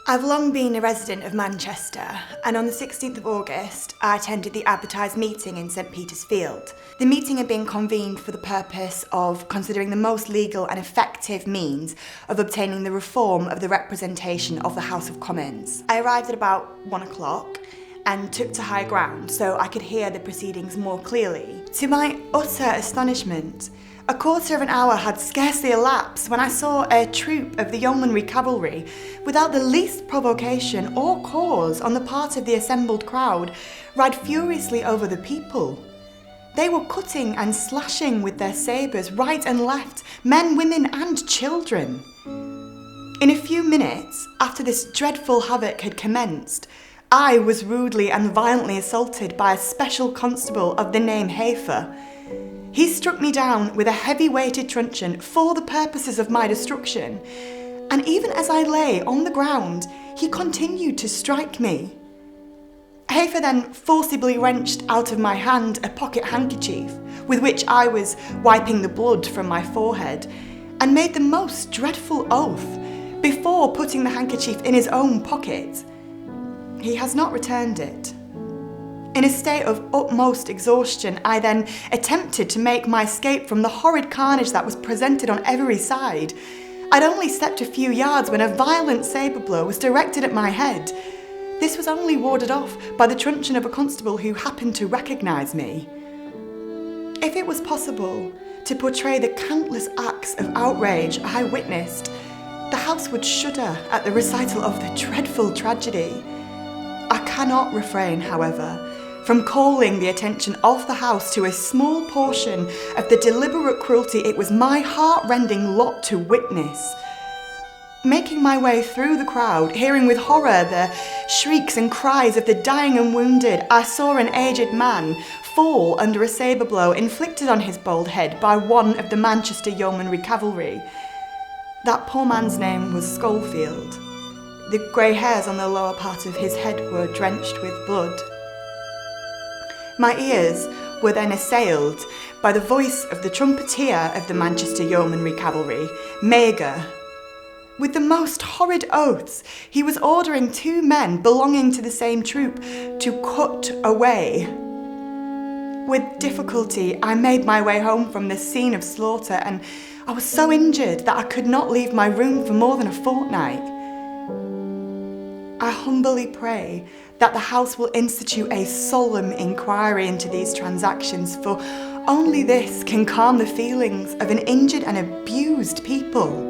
I've long been a resident of Manchester, and on the 16th of August, I attended the advertised meeting in St Peter's Field. The meeting had been convened for the purpose of considering the most legal and effective means of obtaining the reform of the representation of the House of Commons. I arrived at about 1 o'clock and took to high ground so I could hear the proceedings more clearly. To my utter astonishment, a quarter of an hour had scarcely elapsed when I saw a troop of the yeomanry cavalry, without the least provocation or cause on the part of the assembled crowd, ride furiously over the people. They were cutting and slashing with their sabres right and left, men, women and children. In a few minutes, after this dreadful havoc had commenced, I was rudely and violently assaulted by a special constable of the name Hafer. He struck me down with a heavy-weighted truncheon for the purposes of my destruction, and even as I lay on the ground, he continued to strike me. Hafer then forcibly wrenched out of my hand a pocket handkerchief, with which I was wiping the blood from my forehead, and made the most dreadful oath before putting the handkerchief in his own pocket. He has not returned it. In a state of utmost exhaustion, I then attempted to make my escape from the horrid carnage that was presented on every side. I'd only stepped a few yards when a violent sabre blow was directed at my head. This was only warded off by the truncheon of a constable who happened to recognise me. If it was possible to portray the countless acts of outrage I witnessed, the house would shudder at the recital of the dreadful tragedy. I cannot refrain, however, from calling the attention of the House to a small portion of the deliberate cruelty it was my heart-rending lot to witness. Making my way through the crowd, hearing with horror the shrieks and cries of the dying and wounded, I saw an aged man fall under a sabre blow inflicted on his bald head by one of the Manchester Yeomanry Cavalry. That poor man's name was Schofield. The grey hairs on the lower part of his head were drenched with blood. My ears were then assailed by the voice of the trumpeter of the Manchester Yeomanry Cavalry, Mager. With the most horrid oaths, he was ordering two men belonging to the same troop to cut away. With difficulty, I made my way home from this scene of slaughter, and I was so injured that I could not leave my room for more than a fortnight. I humbly pray that the House will institute a solemn inquiry into these transactions, for only this can calm the feelings of an injured and abused people.